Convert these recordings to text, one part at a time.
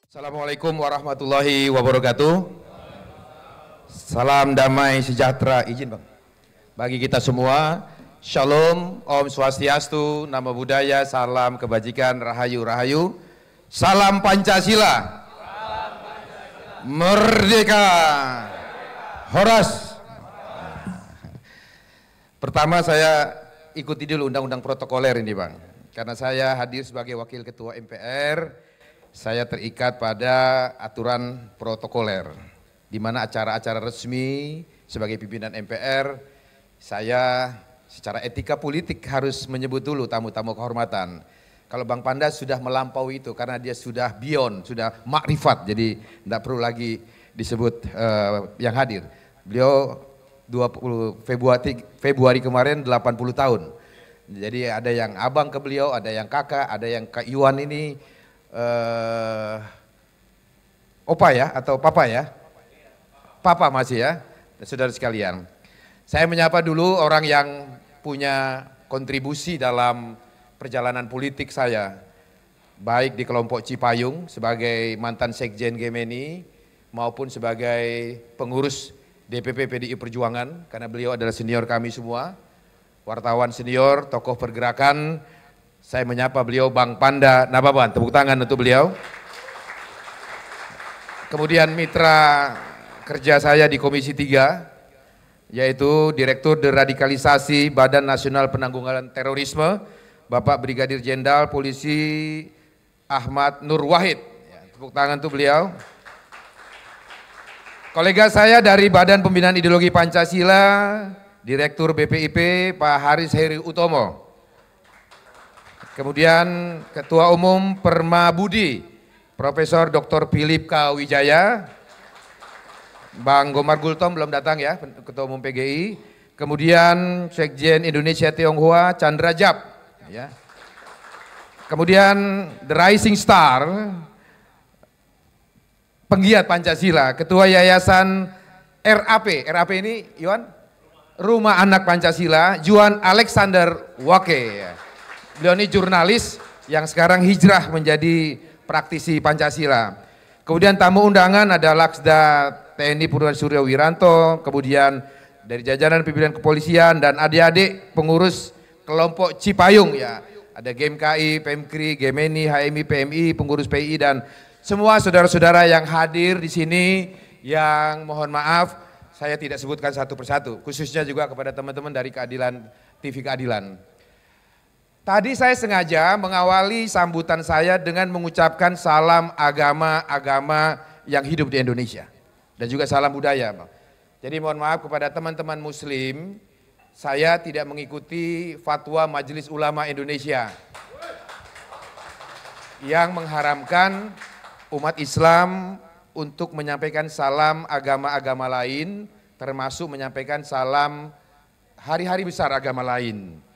Assalamualaikum warahmatullahi wabarakatuh. Salam damai sejahtera, izin bang, bagi kita semua. Shalom, Om Swastiastu, Namo Buddhaya, salam kebajikan, rahayu rahayu. Salam Pancasila. Merdeka. Horas. Pertama saya ikuti dulu undang-undang protokoler ini bang, karena saya hadir sebagai wakil ketua MPR. Saya terikat pada aturan protokoler, di mana acara-acara resmi sebagai pimpinan MPR, saya secara etika politik harus menyebut dulu tamu-tamu kehormatan. Kalau Bang Panda sudah melampaui itu karena dia sudah beyond, sudah makrifat, jadi tidak perlu lagi disebut yang hadir. Beliau 20 Februari kemarin 80 tahun. Jadi ada yang abang ke beliau, ada yang kakak, ada yang Kak Iwan ini opa ya atau papa ya? Papa masih ya, saudara sekalian. Saya menyapa dulu orang yang punya kontribusi dalam perjalanan politik saya, baik di kelompok Cipayung sebagai mantan Sekjen Gemeni maupun sebagai pengurus DPP PDI Perjuangan, karena beliau adalah senior kami semua, wartawan senior, tokoh pergerakan. Saya menyapa beliau Bang Panda Nababan, tepuk tangan untuk beliau. Kemudian mitra kerja saya di Komisi 3, yaitu Direktur Deradikalisasi Badan Nasional Penanggulangan Terorisme, Bapak Brigadir Jenderal Polisi Ahmad Nur Wahid. Ya, tepuk tangan untuk beliau. Kolega saya dari Badan Pembinaan Ideologi Pancasila, Direktur BPIP Pak Haris Heri Utomo. Kemudian Ketua Umum Perma Budi, Profesor Dr. Philip K. Wijaya. Bang Gomar Gultom belum datang ya, Ketua Umum PGI. Kemudian Sekjen Indonesia Tionghoa Chandra Jab. Ya. Kemudian The Rising Star, penggiat Pancasila, Ketua Yayasan RAP ini Iwan? Rumah Anak Pancasila, Juan Alexander Wake. Beliau ini jurnalis yang sekarang hijrah menjadi praktisi Pancasila. Kemudian tamu undangan ada Laksda TNI Purwan Suryo Wiranto, kemudian dari jajaran pimpinan kepolisian dan adik-adik pengurus kelompok Cipayung ya. Ada GMKI, PMKRI, Gemeni, HMI, PMI, pengurus PI dan semua saudara-saudara yang hadir di sini yang mohon maaf saya tidak sebutkan satu persatu, khususnya juga kepada teman-teman dari Keadilan TV Keadilan. Tadi saya sengaja mengawali sambutan saya dengan mengucapkan salam agama-agama yang hidup di Indonesia. Dan juga salam budaya. Jadi mohon maaf kepada teman-teman muslim, saya tidak mengikuti fatwa Majelis Ulama Indonesia yang mengharamkan umat Islam untuk menyampaikan salam agama-agama lain, termasuk menyampaikan salam hari-hari besar agama lain.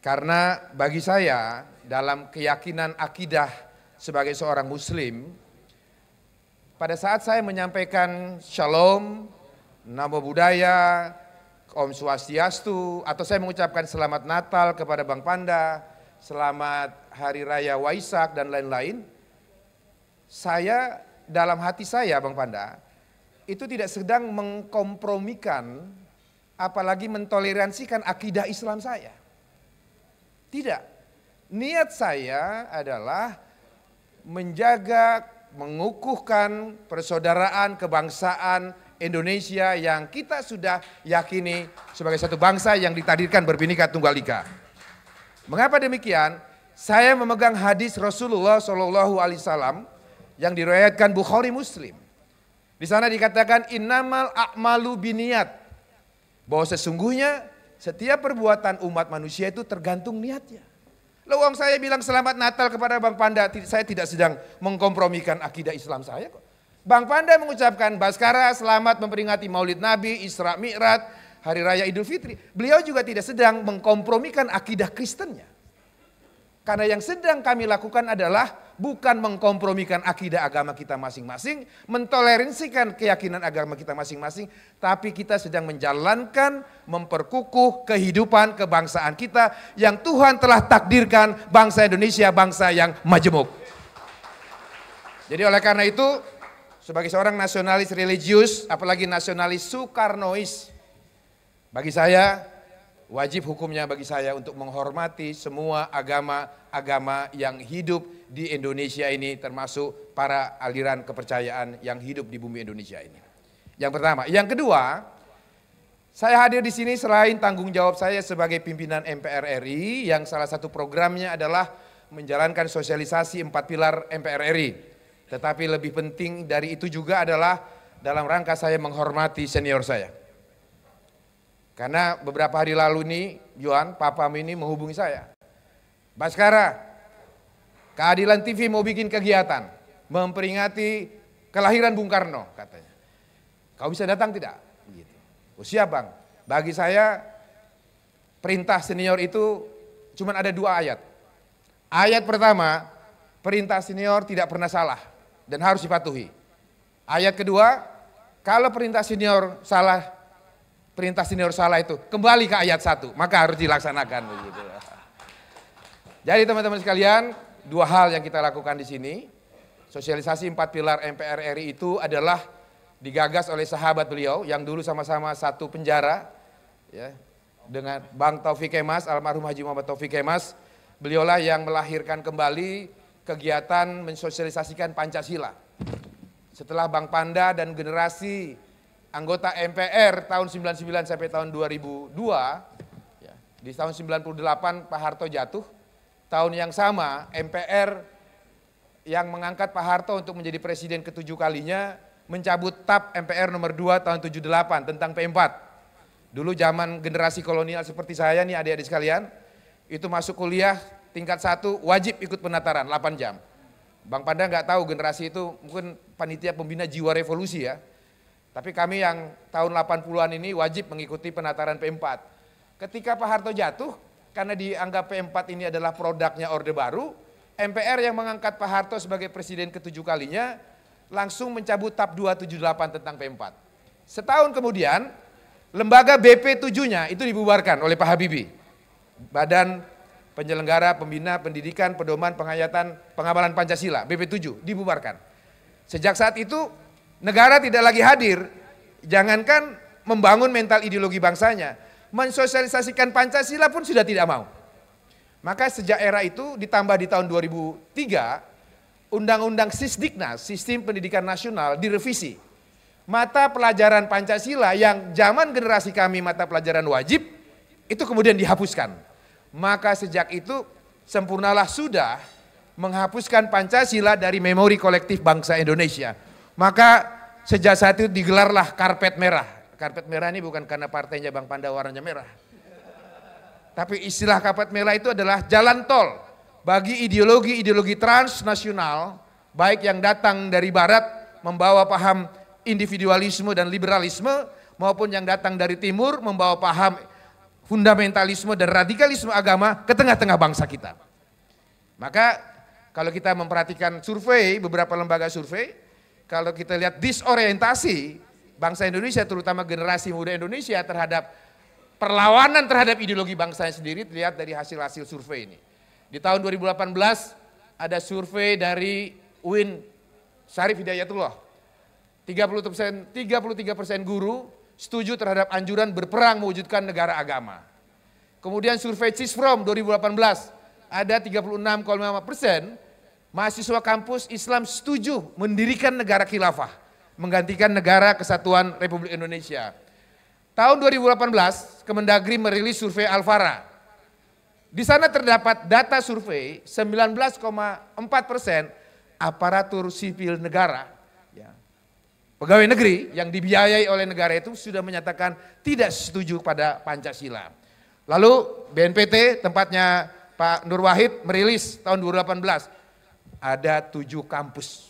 Karena bagi saya dalam keyakinan akidah sebagai seorang muslim, pada saat saya menyampaikan shalom, namo buddhaya, Om Swastiastu, atau saya mengucapkan selamat Natal kepada Bang Panda, selamat Hari Raya Waisak dan lain-lain, saya dalam hati saya Bang Panda, itu tidak sedang mengkompromikan, apalagi mentoleransikan akidah Islam saya. Tidak, niat saya adalah menjaga, mengukuhkan persaudaraan kebangsaan Indonesia yang kita sudah yakini sebagai satu bangsa yang ditakdirkan berbhinneka tunggal ika. Mengapa demikian? Saya memegang hadis Rasulullah SAW yang diriwayatkan Bukhari Muslim. Di sana dikatakan innamal a'malu biniyat, bahwa sesungguhnya setiap perbuatan umat manusia itu tergantung niatnya. Lalu saya bilang selamat Natal kepada Bang Panda, saya tidak sedang mengkompromikan akidah Islam saya kok. Bang Panda mengucapkan Baskara selamat memperingati Maulid Nabi, Isra Mi'raj, Hari Raya Idul Fitri. Beliau juga tidak sedang mengkompromikan akidah Kristennya. Karena yang sedang kami lakukan adalah bukan mengkompromikan akidah agama kita masing-masing, mentoleransikan keyakinan agama kita masing-masing, tapi kita sedang menjalankan, memperkukuh kehidupan kebangsaan kita yang Tuhan telah takdirkan bangsa Indonesia bangsa yang majemuk. Jadi oleh karena itu, sebagai seorang nasionalis religius, apalagi nasionalis Soekarnois, bagi saya, wajib hukumnya bagi saya untuk menghormati semua agama-agama yang hidup di Indonesia ini, termasuk para aliran kepercayaan yang hidup di bumi Indonesia ini. Yang pertama. Yang kedua, saya hadir di sini selain tanggung jawab saya sebagai pimpinan MPR RI, yang salah satu programnya adalah menjalankan sosialisasi 4 pilar MPR RI. Tetapi lebih penting dari itu juga adalah dalam rangka saya menghormati senior saya. Karena beberapa hari lalu nih, Yohan, papam ini menghubungi saya. Baskara, Keadilan TV mau bikin kegiatan, memperingati kelahiran Bung Karno, katanya. Kau bisa datang tidak? Begitu. Oh, siap bang, bagi saya perintah senior itu cuma ada 2 ayat. Ayat pertama, perintah senior tidak pernah salah dan harus dipatuhi. Ayat kedua, kalau perintah senior salah itu kembali ke ayat 1, maka harus dilaksanakan begitu. Jadi teman-teman sekalian, 2 hal yang kita lakukan di sini. Sosialisasi 4 pilar MPR RI itu adalah digagas oleh sahabat beliau yang dulu sama-sama satu penjara, ya, dengan Bang Taufik Kemas, almarhum Haji Muhammad Taufik Kemas. Beliaulah yang melahirkan kembali kegiatan mensosialisasikan Pancasila. Setelah Bang Panda dan generasi anggota MPR tahun 99 sampai tahun 2002, ya, di tahun 98 Pak Harto jatuh, tahun yang sama MPR yang mengangkat Pak Harto untuk menjadi presiden ke-7 kalinya mencabut TAP MPR nomor 2 tahun 78 tentang P4. Dulu zaman generasi kolonial seperti saya nih adik-adik sekalian, itu masuk kuliah tingkat 1 wajib ikut penataran 8 jam. Bang Panda nggak tahu generasi itu mungkin panitia pembina jiwa revolusi ya. Tapi kami yang tahun 80-an ini wajib mengikuti penataran P4. Ketika Pak Harto jatuh, karena dianggap P4 ini adalah produknya Orde Baru, MPR yang mengangkat Pak Harto sebagai presiden ke-7 kalinya, langsung mencabut TAP 278 tentang P4. Setahun kemudian, lembaga BP7-nya itu dibubarkan oleh Pak Habibie. Badan Penyelenggara Pembina Pendidikan Pedoman Penghayatan Pengamalan Pancasila, BP7, dibubarkan. Sejak saat itu, negara tidak lagi hadir, jangankan membangun mental ideologi bangsanya, mensosialisasikan Pancasila pun sudah tidak mau. Maka sejak era itu ditambah di tahun 2003, Undang-Undang Sisdiknas, Sistem Pendidikan Nasional direvisi. Mata pelajaran Pancasila yang zaman generasi kami mata pelajaran wajib, itu kemudian dihapuskan. Maka sejak itu sempurnalah sudah menghapuskan Pancasila dari memori kolektif bangsa Indonesia. Maka sejak saat itu digelarlah karpet merah. Karpet merah ini bukan karena partainya Bang Panda warnanya merah. Tapi istilah karpet merah itu adalah jalan tol bagi ideologi-ideologi transnasional, baik yang datang dari barat membawa paham individualisme dan liberalisme, maupun yang datang dari timur membawa paham fundamentalisme dan radikalisme agama ke tengah-tengah bangsa kita. Maka kalau kita memperhatikan survei, beberapa lembaga survei, kalau kita lihat disorientasi bangsa Indonesia, terutama generasi muda Indonesia terhadap perlawanan terhadap ideologi bangsanya sendiri, terlihat dari hasil-hasil survei ini. Di tahun 2018 ada survei dari UIN Syarif Hidayatullah. 33% guru setuju terhadap anjuran berperang mewujudkan negara agama. Kemudian survei CISFROM 2018 ada 36,5% mahasiswa kampus Islam setuju mendirikan negara khilafah, menggantikan negara kesatuan Republik Indonesia. Tahun 2018 Kemendagri merilis survei Alfara. Di sana terdapat data survei 19,4% aparatur sipil negara, ya, pegawai negeri yang dibiayai oleh negara itu sudah menyatakan tidak setuju pada Pancasila. Lalu BNPT tempatnya Pak Nur Wahid merilis tahun 2018 ada 7 kampus,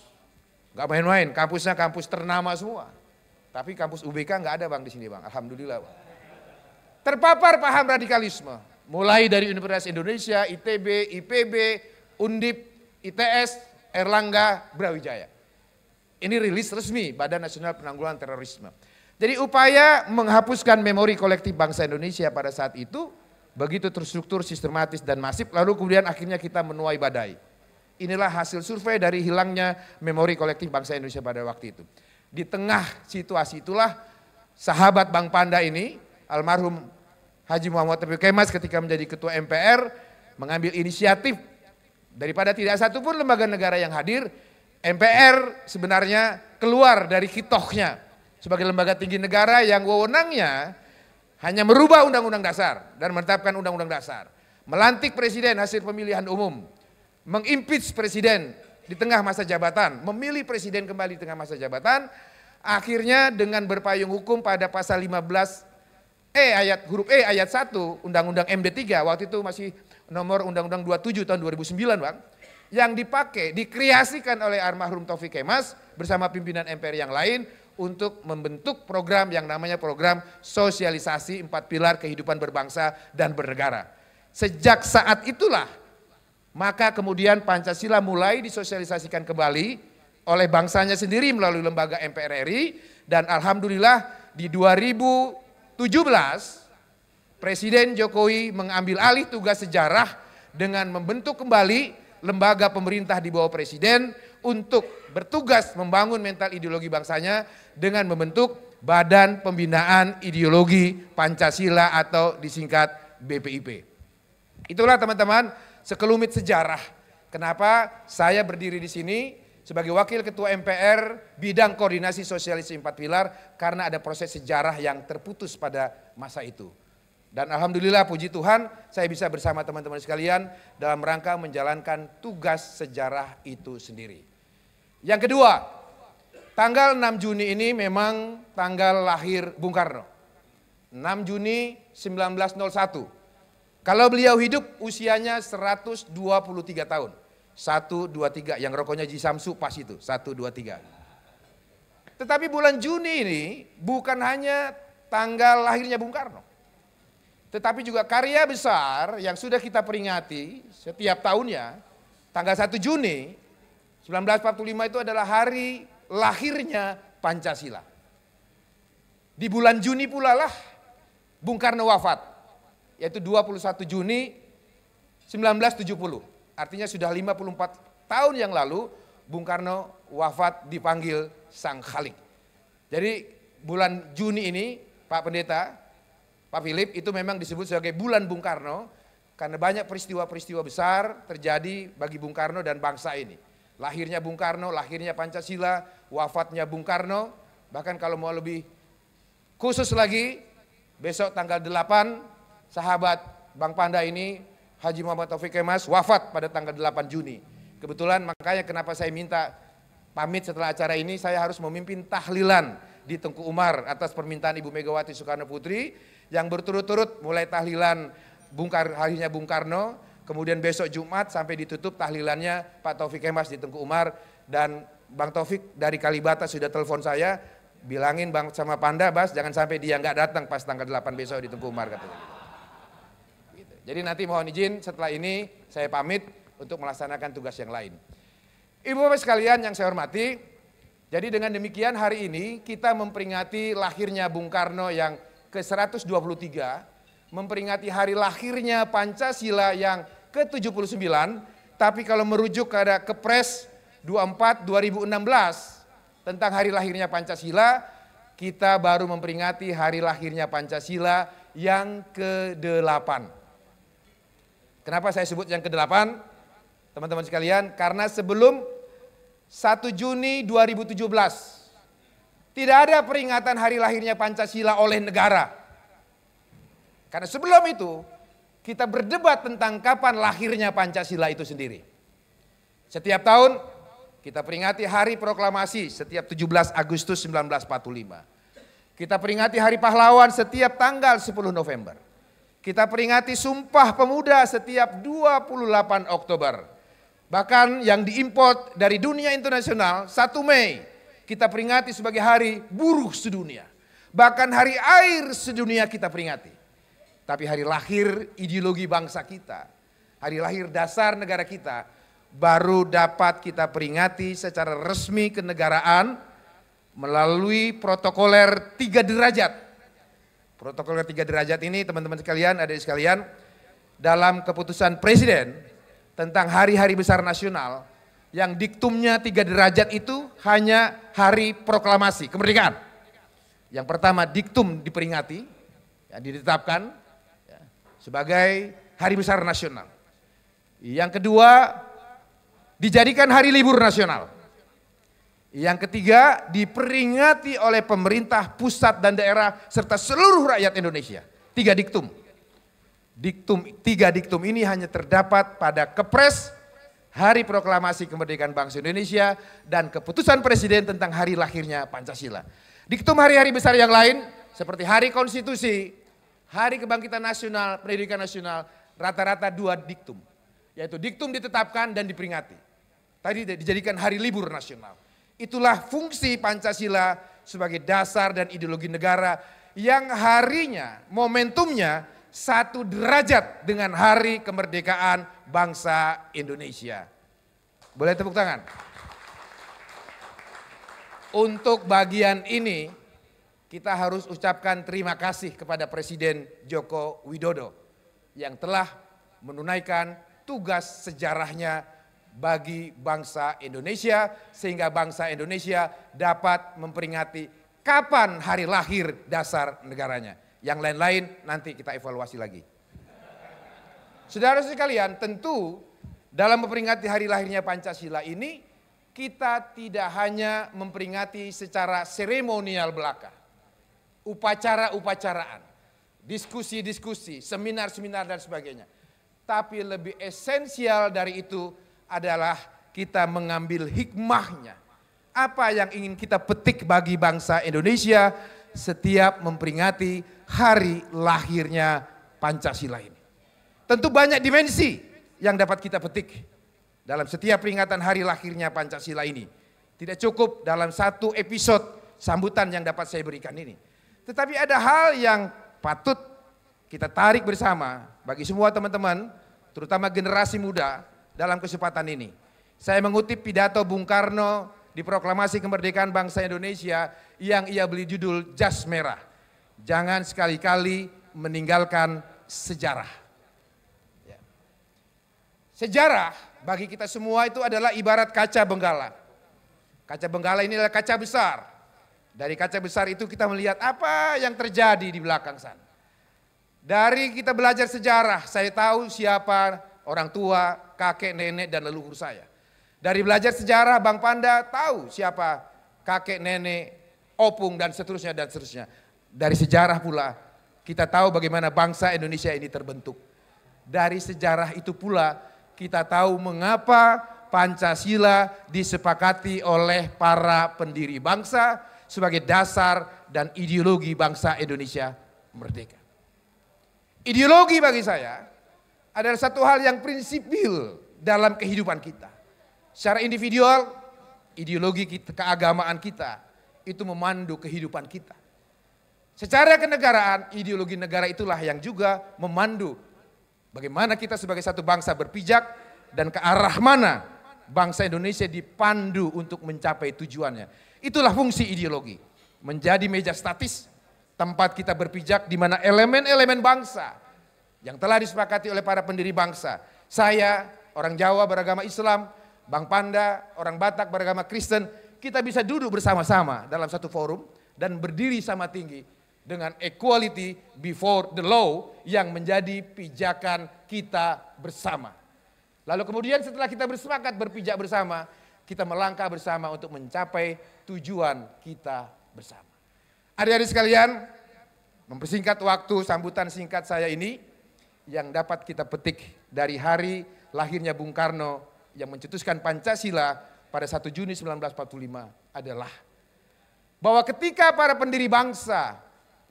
nggak main-main, kampusnya kampus ternama semua. Tapi kampus UBK nggak ada bang di sini bang, alhamdulillah bang. Terpapar paham radikalisme, mulai dari Universitas Indonesia, ITB, IPB, Undip, ITS, Erlangga, Brawijaya. Ini rilis resmi Badan Nasional Penanggulangan Terorisme. Jadi upaya menghapuskan memori kolektif bangsa Indonesia pada saat itu begitu terstruktur, sistematis dan masif, lalu kemudian akhirnya kita menuai badai. Inilah hasil survei dari hilangnya memori kolektif bangsa Indonesia pada waktu itu. Di tengah situasi itulah sahabat Bang Panda ini, almarhum Haji Muhammad Taufik Kemas ketika menjadi ketua MPR, mengambil inisiatif daripada tidak satupun lembaga negara yang hadir, MPR sebenarnya keluar dari kitohnya sebagai lembaga tinggi negara yang wewenangnya hanya merubah undang-undang dasar dan menetapkan undang-undang dasar, melantik presiden hasil pemilihan umum, mengimpeach presiden di tengah masa jabatan, memilih presiden kembali di tengah masa jabatan, akhirnya dengan berpayung hukum pada pasal 15 huruf E ayat 1 Undang-Undang MD3, waktu itu masih nomor Undang-Undang 27 tahun 2009 Bang, yang dipakai, dikreasikan oleh almarhum Taufik Kemas bersama pimpinan MPR yang lain untuk membentuk program yang namanya program sosialisasi 4 pilar kehidupan berbangsa dan bernegara. Sejak saat itulah maka kemudian Pancasila mulai disosialisasikan kembali oleh bangsanya sendiri melalui lembaga MPR RI, dan alhamdulillah di 2017 Presiden Jokowi mengambil alih tugas sejarah dengan membentuk kembali lembaga pemerintah di bawah presiden untuk bertugas membangun mental ideologi bangsanya dengan membentuk Badan Pembinaan Ideologi Pancasila atau disingkat BPIP. Itulah teman-teman sekelumit sejarah kenapa saya berdiri di sini sebagai wakil ketua MPR bidang koordinasi sosialisasi 4 pilar, karena ada proses sejarah yang terputus pada masa itu. Dan alhamdulillah puji Tuhan saya bisa bersama teman-teman sekalian dalam rangka menjalankan tugas sejarah itu sendiri. Yang kedua, tanggal 6 Juni ini memang tanggal lahir Bung Karno. 6 Juni 1901. Kalau beliau hidup usianya 123 tahun. 123, yang rokoknya Ji Samsu pas itu, 123. Tetapi bulan Juni ini bukan hanya tanggal lahirnya Bung Karno, tetapi juga karya besar yang sudah kita peringati setiap tahunnya. Tanggal 1 Juni 1945 itu adalah hari lahirnya Pancasila. Di bulan Juni pula lah Bung Karno wafat, yaitu 21 Juni 1970. Artinya sudah 54 tahun yang lalu Bung Karno wafat dipanggil Sang Khalik. Jadi bulan Juni ini Pak Pendeta, Pak Philip, itu memang disebut sebagai bulan Bung Karno karena banyak peristiwa-peristiwa besar terjadi bagi Bung Karno dan bangsa ini. Lahirnya Bung Karno, lahirnya Pancasila, wafatnya Bung Karno, bahkan kalau mau lebih khusus lagi, besok tanggal 8 sahabat Bang Panda ini Haji Muhammad Taufik Kemas wafat pada tanggal 8 Juni. Kebetulan makanya kenapa saya minta pamit setelah acara ini, saya harus memimpin tahlilan di Tengku Umar atas permintaan Ibu Megawati Soekarno Putri yang berturut-turut mulai tahlilan lahirnya Bung Karno, kemudian besok Jumat sampai ditutup tahlilannya Pak Taufik Kemas di Tengku Umar. Dan Bang Taufik dari Kalibata sudah telepon saya, bilangin Bang sama Panda, Bas jangan sampai dia nggak datang pas tanggal 8 besok di Tengku Umar katanya. Jadi nanti mohon izin setelah ini saya pamit untuk melaksanakan tugas yang lain. Ibu Bapak sekalian yang saya hormati, jadi dengan demikian hari ini kita memperingati lahirnya Bung Karno yang ke-123, memperingati hari lahirnya Pancasila yang ke-79, tapi kalau merujuk pada Kepres 24 2016 tentang hari lahirnya Pancasila, kita baru memperingati hari lahirnya Pancasila yang ke-8. Kenapa saya sebut yang ke-8, teman-teman sekalian? Karena sebelum 1 Juni 2017 tidak ada peringatan hari lahirnya Pancasila oleh negara. Karena sebelum itu kita berdebat tentang kapan lahirnya Pancasila itu sendiri. Setiap tahun kita peringati hari proklamasi setiap 17 Agustus 1945. Kita peringati hari pahlawan setiap tanggal 10 November. Kita peringati Sumpah Pemuda setiap 28 Oktober. Bahkan yang diimport dari dunia internasional 1 Mei kita peringati sebagai hari buruh sedunia. Bahkan hari air sedunia kita peringati. Tapi hari lahir ideologi bangsa kita, hari lahir dasar negara kita baru dapat kita peringati secara resmi kenegaraan melalui protokoler 3 derajat. Protokol 3 derajat ini teman-teman sekalian, adik sekalian, dalam keputusan Presiden tentang hari-hari besar nasional yang diktumnya 3 derajat itu hanya hari proklamasi kemerdekaan. Yang pertama diktum diperingati, ya, ditetapkan ya, sebagai hari besar nasional. Yang kedua dijadikan hari libur nasional. Yang ketiga diperingati oleh pemerintah pusat dan daerah serta seluruh rakyat Indonesia. 3 diktum. 3 diktum ini hanya terdapat pada Kepres Hari Proklamasi Kemerdekaan Bangsa Indonesia dan keputusan Presiden tentang hari lahirnya Pancasila. Diktum hari-hari besar yang lain seperti Hari Konstitusi, Hari Kebangkitan Nasional, Pendidikan Nasional, rata-rata 2 diktum. Yaitu diktum ditetapkan dan diperingati. Tadi dijadikan hari libur nasional. Itulah fungsi Pancasila sebagai dasar dan ideologi negara yang harinya, momentumnya 1 derajat dengan hari kemerdekaan bangsa Indonesia. Boleh tepuk tangan? Untuk bagian ini kita harus ucapkan terima kasih kepada Presiden Joko Widodo yang telah menunaikan tugas sejarahnya bagi bangsa Indonesia sehingga bangsa Indonesia dapat memperingati kapan hari lahir dasar negaranya. Yang lain-lain nanti kita evaluasi lagi. Saudara sekalian, tentu dalam memperingati hari lahirnya Pancasila ini kita tidak hanya memperingati secara seremonial belaka, upacara-upacaraan, diskusi-diskusi, seminar-seminar dan sebagainya. Tapi lebih esensial dari itu adalah kita mengambil hikmahnya. Apa yang ingin kita petik bagi bangsa Indonesia setiap memperingati hari lahirnya Pancasila ini. Tentu banyak dimensi yang dapat kita petik dalam setiap peringatan hari lahirnya Pancasila ini. Tidak cukup dalam 1 episode sambutan yang dapat saya berikan ini. Tetapi ada hal yang patut kita tarik bersama bagi semua teman-teman, terutama generasi muda dalam kesempatan ini. Saya mengutip pidato Bung Karno di Proklamasi Kemerdekaan Bangsa Indonesia yang ia beri judul Jas Merah. Jangan sekali-kali meninggalkan sejarah. Ya. Sejarah bagi kita semua itu adalah ibarat kaca benggala. Kaca benggala ini adalah kaca besar. Dari kaca besar itu kita melihat apa yang terjadi di belakang sana. Dari kita belajar sejarah, saya tahu siapa orang tua, kakek, nenek, dan leluhur saya. Dari belajar sejarah, Bang Panda tahu siapa kakek, nenek, opung, dan seterusnya, dan seterusnya. Dari sejarah pula kita tahu bagaimana bangsa Indonesia ini terbentuk. Dari sejarah itu pula kita tahu mengapa Pancasila disepakati oleh para pendiri bangsa sebagai dasar dan ideologi bangsa Indonesia merdeka. Ideologi bagi saya adalah satu hal yang prinsipil dalam kehidupan kita. Secara individual, ideologi kita, keagamaan kita itu memandu kehidupan kita. Secara kenegaraan, ideologi negara itulah yang juga memandu bagaimana kita sebagai satu bangsa berpijak dan ke arah mana bangsa Indonesia dipandu untuk mencapai tujuannya. Itulah fungsi ideologi. Menjadi meja statis, tempat kita berpijak di mana elemen-elemen bangsa yang telah disepakati oleh para pendiri bangsa. Saya, orang Jawa beragama Islam, Bang Panda, orang Batak beragama Kristen, kita bisa duduk bersama-sama dalam satu forum dan berdiri sama tinggi dengan equality before the law yang menjadi pijakan kita bersama. Lalu kemudian setelah kita bersepakat berpijak bersama, kita melangkah bersama untuk mencapai tujuan kita bersama. Adik-adik sekalian, mempersingkat waktu sambutan singkat saya ini, yang dapat kita petik dari hari lahirnya Bung Karno yang mencetuskan Pancasila pada 1 Juni 1945 adalah bahwa ketika para pendiri bangsa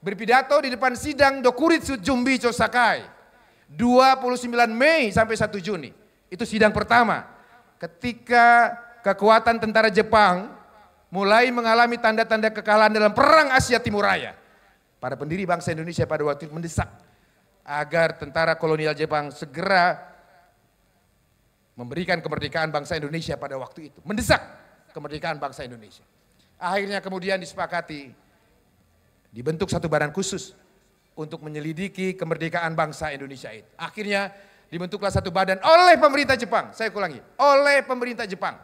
berpidato di depan sidang Dokuritsu Jumbicho Sakai 29 Mei sampai 1 Juni, itu sidang pertama ketika kekuatan tentara Jepang mulai mengalami tanda-tanda kekalahan dalam perang Asia Timur Raya. Para pendiri bangsa Indonesia pada waktu itu mendesak agar tentara kolonial Jepang segera memberikan kemerdekaan bangsa Indonesia pada waktu itu. Mendesak kemerdekaan bangsa Indonesia. Akhirnya kemudian disepakati, dibentuk satu badan khusus untuk menyelidiki kemerdekaan bangsa Indonesia itu. Akhirnya dibentuklah satu badan oleh pemerintah Jepang, saya ulangi, oleh pemerintah Jepang.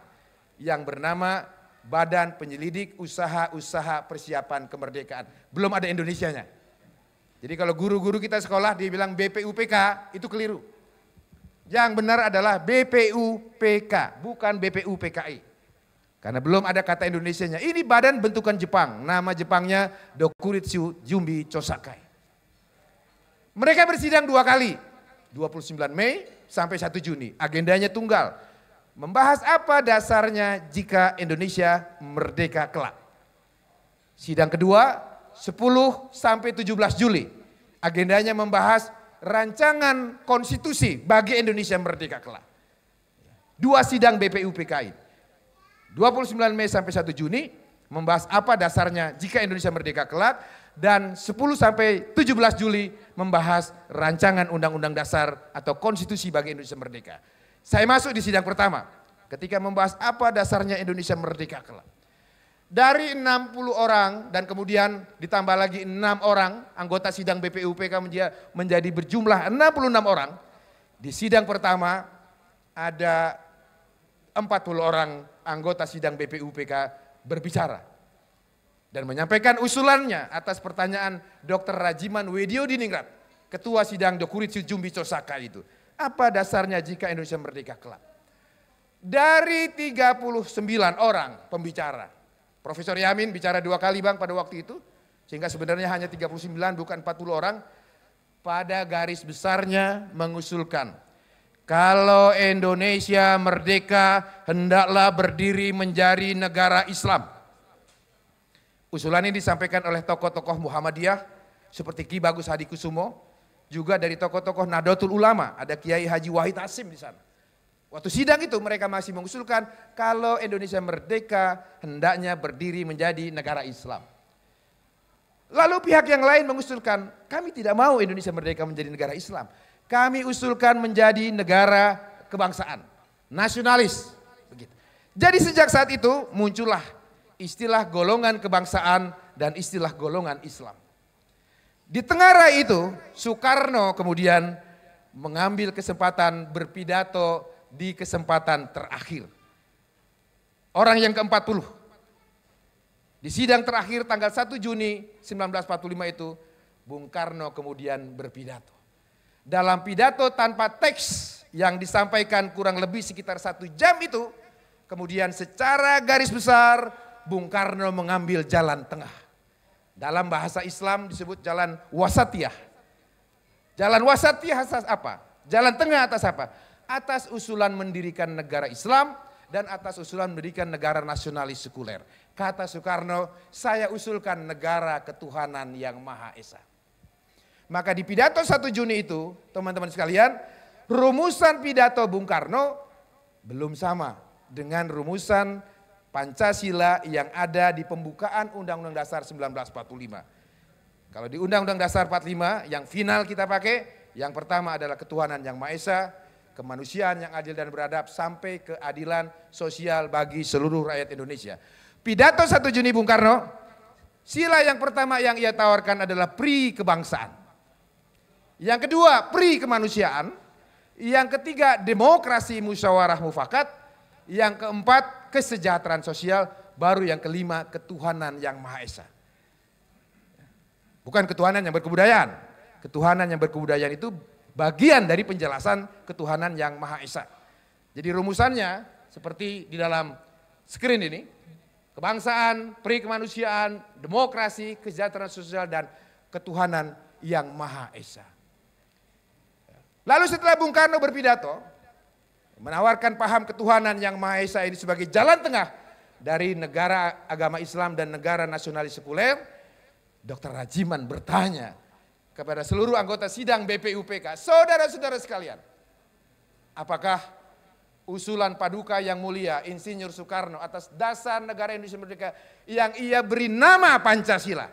yang bernama Badan Penyelidik Usaha-Usaha Persiapan Kemerdekaan. Belum ada Indonesianya. Jadi kalau guru-guru kita sekolah dia bilang BPUPK, itu keliru. Yang benar adalah BPUPK, bukan BPUPKI. Karena belum ada kata Indonesianya. Ini badan bentukan Jepang, nama Jepangnya Dokuritsu Jumbi Chosakai. Mereka bersidang 2 kali, 29 Mei sampai 1 Juni. Agendanya tunggal. Membahas apa dasarnya jika Indonesia merdeka kelak. Sidang kedua 10 sampai 17 Juli. Agendanya membahas rancangan konstitusi bagi Indonesia merdeka kelak. 2 sidang BPUPKI. 29 Mei sampai 1 Juni membahas apa dasarnya jika Indonesia merdeka kelak. Dan 10 sampai 17 Juli membahas rancangan undang-undang dasar atau konstitusi bagi Indonesia merdeka. Saya masuk di sidang pertama ketika membahas apa dasarnya Indonesia merdeka kelak. Dari 60 orang dan kemudian ditambah lagi 6 orang anggota sidang BPUPK menjadi berjumlah 66 orang. Di sidang pertama ada 40 orang anggota sidang BPUPK berbicara dan menyampaikan usulannya atas pertanyaan Dr. Rajiman Wediodiningrat, Ketua Sidang Dokuritsu Jumbi Chosakai itu. Apa dasarnya jika Indonesia merdeka kelak? Dari 39 orang pembicara, Profesor Yamin bicara 2 kali Bang pada waktu itu, sehingga sebenarnya hanya 39 bukan 40 orang, pada garis besarnya mengusulkan, kalau Indonesia merdeka hendaklah berdiri menjadi negara Islam. Usulan ini disampaikan oleh tokoh-tokoh Muhammadiyah seperti Ki Bagus Hadikusumo, juga dari tokoh-tokoh Nahdlatul Ulama, ada Kiai Haji Wahid Hasim di sana. Waktu sidang itu mereka masih mengusulkan kalau Indonesia merdeka hendaknya berdiri menjadi negara Islam. Lalu pihak yang lain mengusulkan, kami tidak mau Indonesia merdeka menjadi negara Islam. Kami usulkan menjadi negara kebangsaan, nasionalis. Begitu. Jadi sejak saat itu muncullah istilah golongan kebangsaan dan istilah golongan Islam. Di tengah rai itu, Soekarno kemudian mengambil kesempatan berpidato di kesempatan terakhir. Orang yang ke-40. Di sidang terakhir tanggal 1 Juni 1945 itu, Bung Karno kemudian berpidato. Dalam pidato tanpa teks yang disampaikan kurang lebih sekitar 1 jam itu, kemudian secara garis besar Bung Karno mengambil jalan tengah. Dalam bahasa Islam disebut jalan wasatiyah. Jalan wasatiyah atas apa? Jalan tengah atas apa? Atas usulan mendirikan negara Islam dan atas usulan mendirikan negara nasionalis sekuler. Kata Soekarno, saya usulkan negara ketuhanan yang Maha Esa. Maka di pidato 1 Juni itu, teman-teman sekalian, rumusan pidato Bung Karno belum sama dengan rumusan Pancasila yang ada di pembukaan Undang-Undang Dasar 1945. Kalau di Undang-Undang Dasar 45 yang final kita pakai, yang pertama adalah ketuhanan yang Maha Esa, kemanusiaan yang adil dan beradab, sampai keadilan sosial bagi seluruh rakyat Indonesia. Pidato 1 Juni Bung Karno, sila yang pertama yang ia tawarkan adalah pri kebangsaan. Yang kedua pri kemanusiaan, yang ketiga demokrasi musyawarah mufakat, yang keempat kesejahteraan sosial, baru yang kelima ketuhanan yang Maha Esa. Bukan ketuhanan yang berkebudayaan. Ketuhanan yang berkebudayaan itu bagian dari penjelasan ketuhanan yang Maha Esa. Jadi rumusannya seperti di dalam screen ini. Kebangsaan, pri kemanusiaan, demokrasi, kesejahteraan sosial, dan ketuhanan yang Maha Esa. Lalu setelah Bung Karno berpidato, menawarkan paham ketuhanan yang Maha Esa ini sebagai jalan tengah dari negara agama Islam dan negara nasionalis sekuler, Dr. Rajiman bertanya kepada seluruh anggota sidang BPUPK, saudara-saudara sekalian, apakah usulan Paduka yang mulia Insinyur Soekarno atas dasar negara Indonesia merdeka yang ia beri nama Pancasila,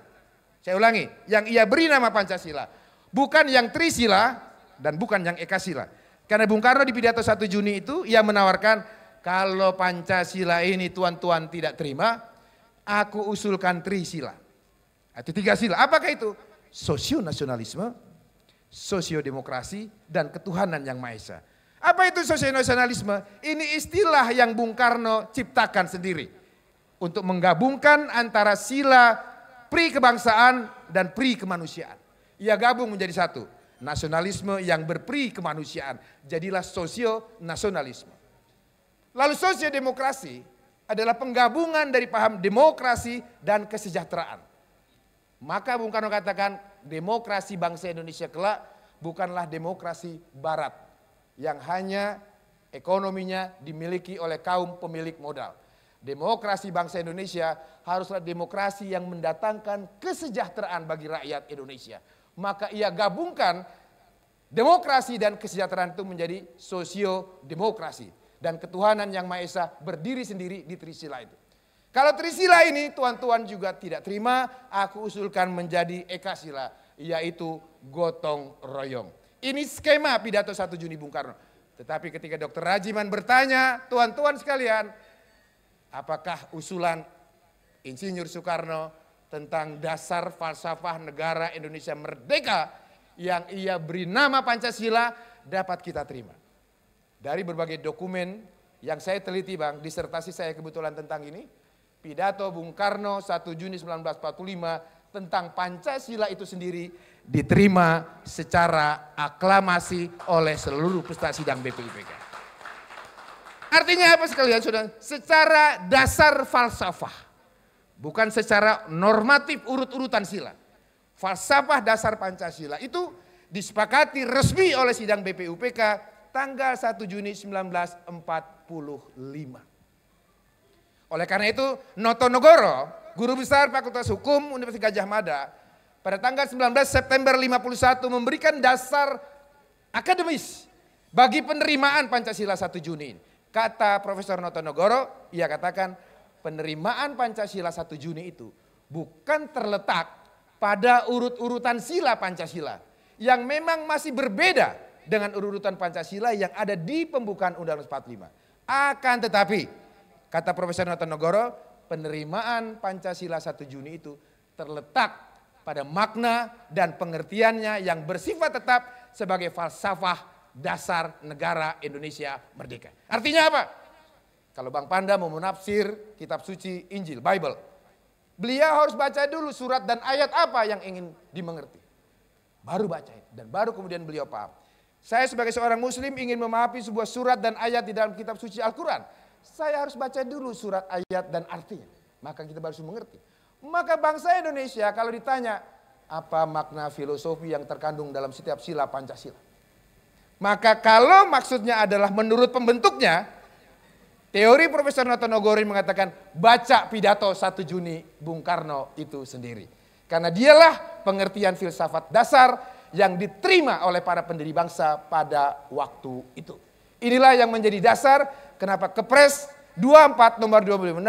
saya ulangi, yang ia beri nama Pancasila, bukan yang Trisila dan bukan yang Ekasila. Karena Bung Karno di pidato 1 Juni itu ia menawarkan, kalau Pancasila ini tuan-tuan tidak terima, aku usulkan Trisila. Itu 3 sila. Apakah itu? Sosio-nasionalisme, sosio-demokrasi, dan ketuhanan yang Maha Esa. Apa itu sosionasionalisme? Ini istilah yang Bung Karno ciptakan sendiri untuk menggabungkan antara sila pri kebangsaan dan pri kemanusiaan. Ia gabung menjadi satu, nasionalisme yang berpri kemanusiaan. Jadilah sosio-nasionalisme. Lalu sosiodemokrasi adalah penggabungan dari paham demokrasi dan kesejahteraan. Maka Bung Karno katakan demokrasi bangsa Indonesia kelak bukanlah demokrasi barat yang hanya ekonominya dimiliki oleh kaum pemilik modal. Demokrasi bangsa Indonesia haruslah demokrasi yang mendatangkan kesejahteraan bagi rakyat Indonesia. Maka ia gabungkan demokrasi dan kesejahteraan itu menjadi sosio-demokrasi. Dan ketuhanan yang Maha Esa berdiri sendiri di Trisila itu. Kalau Trisila ini tuan-tuan juga tidak terima, aku usulkan menjadi Ekasila, yaitu gotong royong. Ini skema pidato 1 Juni Bung Karno. Tetapi ketika Dr. Rajiman bertanya, tuan-tuan sekalian, apakah usulan Insinyur Soekarno tentang dasar falsafah negara Indonesia merdeka yang ia beri nama Pancasila dapat kita terima? Dari berbagai dokumen yang saya teliti Bang, disertasi saya kebetulan tentang ini, pidato Bung Karno 1 Juni 1945 tentang Pancasila itu sendiri diterima secara aklamasi oleh seluruh peserta sidang BPUPK. Artinya apa sekalian saudara? Secara dasar falsafah, bukan secara normatif urut-urutan sila. Falsafah dasar Pancasila itu disepakati resmi oleh sidang BPUPK tanggal 1 Juni 1945. Oleh karena itu Noto Nogoro, guru besar Fakultas Hukum Universitas Gadjah Mada, pada tanggal 19 September 51 memberikan dasar akademis bagi penerimaan Pancasila 1 Juni. Kata Profesor Noto Nogoro, ia katakan penerimaan Pancasila 1 Juni itu bukan terletak pada urut-urutan sila Pancasila yang memang masih berbeda dengan urutan Pancasila yang ada di pembukaan Undang-Undang 45. Akan tetapi, kata Profesor Noto Nogoro, penerimaan Pancasila 1 Juni itu terletak pada makna dan pengertiannya yang bersifat tetap sebagai falsafah dasar negara Indonesia merdeka. Artinya apa? Kalau Bang Panda mau menafsir kitab suci Injil, Bible, beliau harus baca dulu surat dan ayat apa yang ingin dimengerti. Baru baca dan baru kemudian beliau paham. Saya sebagai seorang muslim ingin memahami sebuah surat dan ayat di dalam kitab suci Al-Quran. Saya harus baca dulu surat, ayat, dan artinya. Maka kita baru mengerti. Maka bangsa Indonesia kalau ditanya, apa makna filosofi yang terkandung dalam setiap sila Pancasila? Maka kalau maksudnya adalah menurut pembentuknya, teori Profesor Noto Nogoro mengatakan, baca pidato 1 Juni Bung Karno itu sendiri. Karena dialah pengertian filsafat dasar yang diterima oleh para pendiri bangsa pada waktu itu. Inilah yang menjadi dasar kenapa Kepres 24 nomor 2016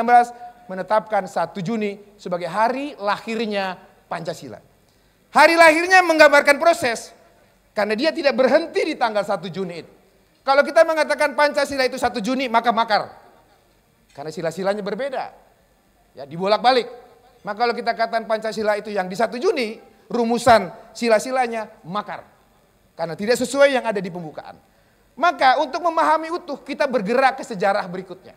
menetapkan 1 Juni sebagai hari lahirnya Pancasila. Hari lahirnya menggambarkan proses, karena dia tidak berhenti di tanggal 1 Juni itu. Kalau kita mengatakan Pancasila itu 1 Juni maka makar. Karena sila-silanya berbeda. Ya, dibolak-balik. Maka kalau kita katakan Pancasila itu yang di 1 Juni, rumusan sila-silanya makar. Karena tidak sesuai yang ada di pembukaan. Maka untuk memahami utuh kita bergerak ke sejarah berikutnya.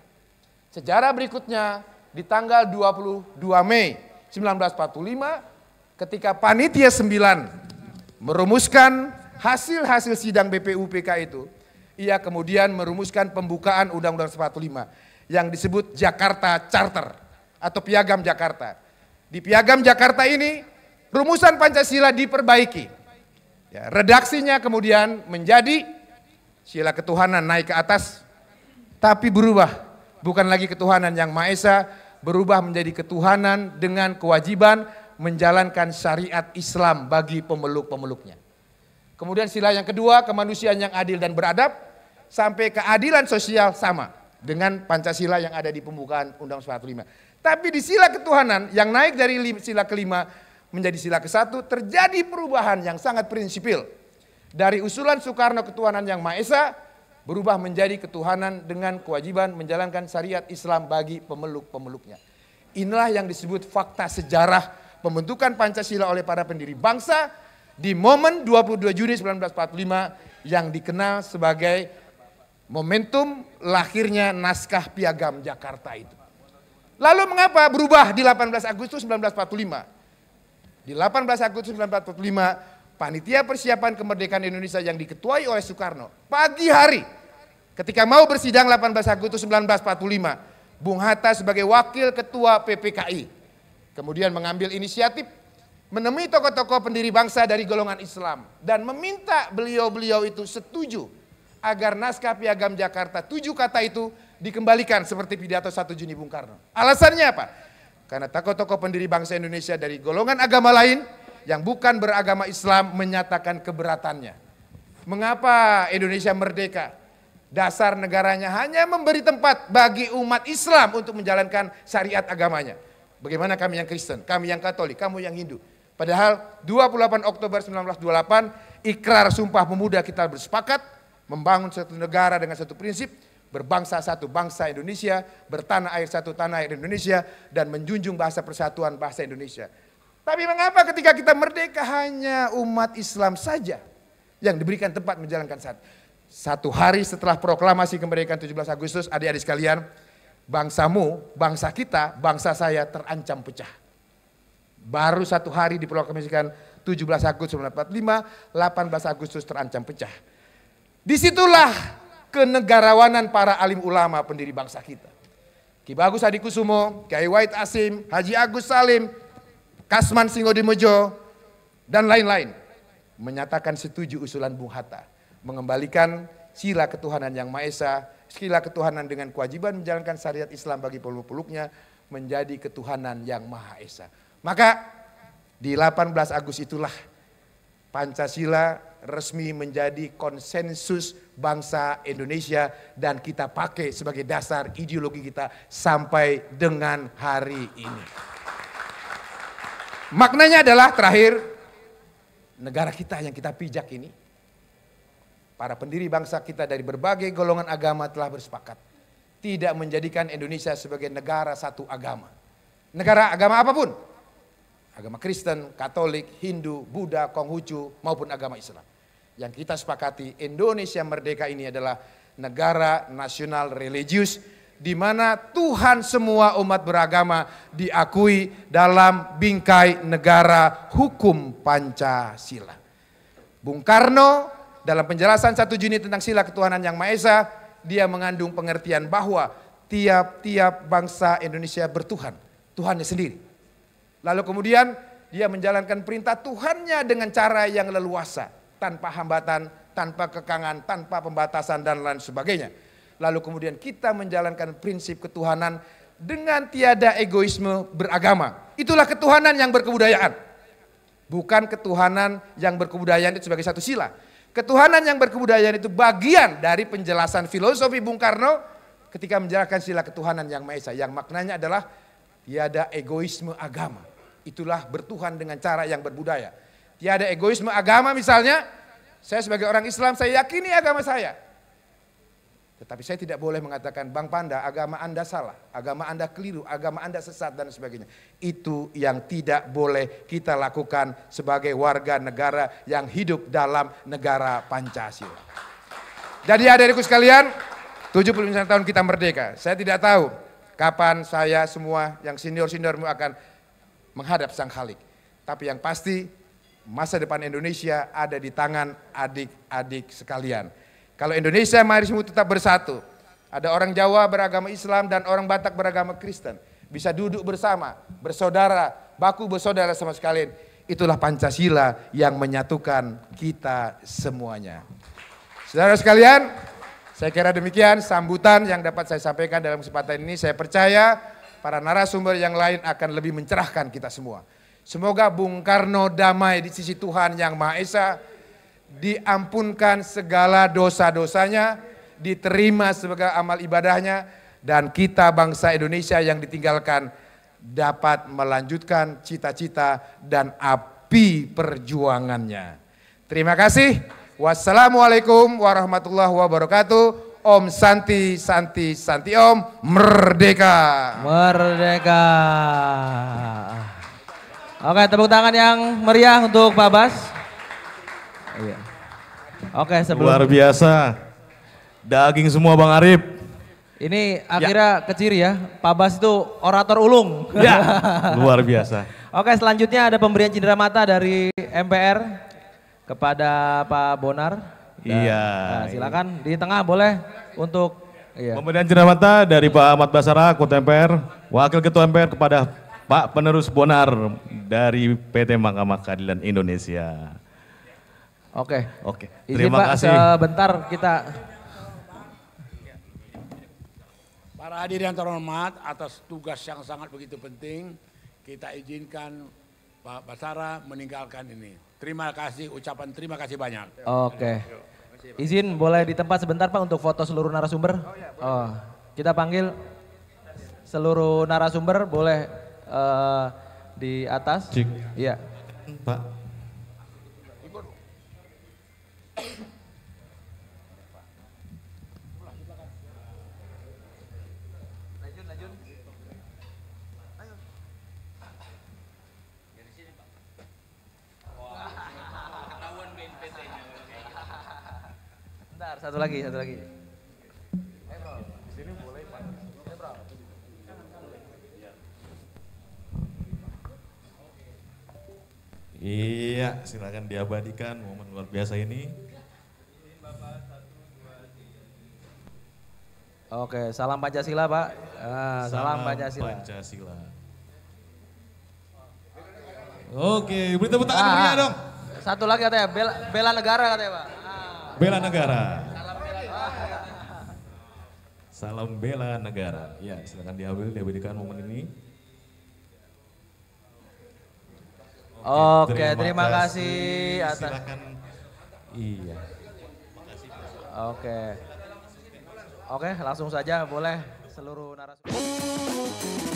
Sejarah berikutnya di tanggal 22 Mei 1945 ketika Panitia 9 merumuskan hasil-hasil sidang BPUPK itu. Ia kemudian merumuskan pembukaan Undang-Undang 45 yang disebut Jakarta Charter atau Piagam Jakarta. Di Piagam Jakarta ini rumusan Pancasila diperbaiki. Ya, redaksinya kemudian menjadi sila ketuhanan naik ke atas, tapi berubah. Bukan lagi ketuhanan yang Maha Esa, berubah menjadi ketuhanan dengan kewajiban menjalankan syariat Islam bagi pemeluk-pemeluknya. Kemudian sila yang kedua, kemanusiaan yang adil dan beradab, sampai keadilan sosial sama dengan Pancasila yang ada di pembukaan Undang-Undang 45. Tapi di sila ketuhanan yang naik dari sila kelima menjadi sila ke-1 terjadi perubahan yang sangat prinsipil. Dari usulan Soekarno ketuhanan yang Maha Esa berubah menjadi ketuhanan dengan kewajiban menjalankan syariat Islam bagi pemeluk-pemeluknya. Inilah yang disebut fakta sejarah pembentukan Pancasila oleh para pendiri bangsa di momen 22 Juni 1945 yang dikenal sebagai momentum lahirnya naskah Piagam Jakarta itu. Lalu mengapa berubah di 18 Agustus 1945? Di 18 Agustus 1945, panitia persiapan kemerdekaan Indonesia yang diketuai oleh Soekarno, pagi hari ketika mau bersidang 18 Agustus 1945, Bung Hatta sebagai wakil ketua PPKI kemudian mengambil inisiatif menemui tokoh-tokoh pendiri bangsa dari golongan Islam dan meminta beliau-beliau itu setuju agar naskah Piagam Jakarta 7 kata itu dikembalikan seperti pidato 1 Juni Bung Karno. Alasannya apa? Karena tokoh-tokoh pendiri bangsa Indonesia dari golongan agama lain yang bukan beragama Islam menyatakan keberatannya. Mengapa Indonesia merdeka? Dasar negaranya hanya memberi tempat bagi umat Islam untuk menjalankan syariat agamanya. Bagaimana kami yang Kristen, kami yang Katolik, kamu yang Hindu. Padahal 28 Oktober 1928 ikrar Sumpah Pemuda kita bersepakat membangun satu negara dengan satu prinsip, berbangsa satu bangsa Indonesia, bertanah air satu tanah air Indonesia, dan menjunjung bahasa persatuan bahasa Indonesia. Tapi mengapa ketika kita merdeka hanya umat Islam saja yang diberikan tempat menjalankan satu hari setelah proklamasi kemerdekaan 17 Agustus, adik-adik sekalian, bangsamu, bangsa kita, bangsa saya terancam pecah. Baru satu hari diproklamasikan 17 Agustus 1945, 18 Agustus terancam pecah. Disitulah kenegarawanan para alim ulama pendiri bangsa kita. Ki Bagus Hadikusumo, Kiai Wahid Asim, Haji Agus Salim, Kasman Singodimojo, dan lain-lain menyatakan setuju usulan Bung Hatta mengembalikan sila ketuhanan yang Maha Esa, sila ketuhanan dengan kewajiban menjalankan syariat Islam bagi peluk-peluknya menjadi ketuhanan yang Maha Esa. Maka di 18 Agustus itulah Pancasila resmi menjadi konsensus bangsa Indonesia dan kita pakai sebagai dasar ideologi kita sampai dengan hari ini. Maknanya adalah terakhir, negara kita yang kita pijak ini, para pendiri bangsa kita dari berbagai golongan agama telah bersepakat tidak menjadikan Indonesia sebagai negara satu agama. Negara agama apapun, agama Kristen, Katolik, Hindu, Buddha, Konghucu maupun agama Islam. Yang kita sepakati Indonesia merdeka ini adalah negara nasional religius di mana Tuhan semua umat beragama diakui dalam bingkai negara hukum Pancasila. Bung Karno dalam penjelasan 1 Juni tentang sila ketuhanan yang Maha Esa, dia mengandung pengertian bahwa tiap-tiap bangsa Indonesia bertuhan, Tuhannya sendiri. Lalu kemudian dia menjalankan perintah Tuhannya dengan cara yang leluasa, tanpa hambatan, tanpa kekangan, tanpa pembatasan dan lain sebagainya. Lalu kemudian kita menjalankan prinsip ketuhanan dengan tiada egoisme beragama. Itulah ketuhanan yang berkebudayaan. Bukan ketuhanan yang berkebudayaan itu sebagai satu sila. Ketuhanan yang berkebudayaan itu bagian dari penjelasan filosofi Bung Karno ketika menjalankan sila ketuhanan yang Maha Esa. Yang maknanya adalah tiada egoisme agama. Itulah bertuhan dengan cara yang berbudaya. Tiada egoisme agama misalnya, saya sebagai orang Islam saya yakini agama saya. Tetapi saya tidak boleh mengatakan, Bang Panda agama Anda salah, agama Anda keliru, agama Anda sesat dan sebagainya. Itu yang tidak boleh kita lakukan sebagai warga negara yang hidup dalam negara Pancasila. Jadi adik-adikku sekalian, 79 tahun kita merdeka. Saya tidak tahu kapan saya semua yang senior-seniormu akan menghadap Sang Khalik. Tapi yang pasti masa depan Indonesia ada di tangan adik-adik sekalian. Kalau Indonesia mari semua tetap bersatu. Ada orang Jawa beragama Islam dan orang Batak beragama Kristen. Bisa duduk bersama, bersaudara, baku bersaudara sama sekalian. Itulah Pancasila yang menyatukan kita semuanya. Saudara sekalian, saya kira demikian sambutan yang dapat saya sampaikan dalam kesempatan ini. Saya percaya para narasumber yang lain akan lebih mencerahkan kita semua. Semoga Bung Karno damai di sisi Tuhan yang Maha Esa, diampunkan segala dosa-dosanya, diterima sebagai amal ibadahnya, dan kita bangsa Indonesia yang ditinggalkan dapat melanjutkan cita-cita dan api perjuangannya. Terima kasih. Wassalamualaikum warahmatullahi wabarakatuh. Om Santi Santi Santi Om. Merdeka. Merdeka. Oke, tepuk tangan yang meriah untuk Pak Bas. Iya. Oke, sebelum luar biasa. Daging semua Bang Arif. Ini akhirnya keciri ya, Pak Bas itu orator ulung. Ya, luar biasa. Oke, selanjutnya ada pemberian cindera mata dari MPR kepada Pak Bonar. Iya. Nah, silakan di tengah boleh untuk Pemberian cindera mata dari Pak Ahmad Basara, Ketua MPR, Wakil Ketua MPR kepada Pak Penerus Bonar dari PT Mahkamah Keadilan Indonesia. Oke. Izin Terima Pak, kasih. sebentar kita. Para hadirin yang terhormat, atas tugas yang sangat begitu penting, kita izinkan Pak Basara meninggalkan ini. Terima kasih, ucapan terima kasih banyak. Oke. Izin boleh di tempat sebentar Pak untuk foto seluruh narasumber. Oh, kita panggil seluruh narasumber boleh di atas. Cik. Iya. Pak. Bentar, satu lagi. Iya, silakan diabadikan momen luar biasa ini. Oke, salam Pancasila Pak. Salam Pancasila. Oke, beri tepuk tangan meriah dong. Satu lagi katanya, bela negara katanya Pak. Bela negara. Salam bela negara. Ya, silakan diabadikan momen ini. Oke, terima kasih atas. Silakan. Iya. Oke, langsung saja boleh seluruh narasumber.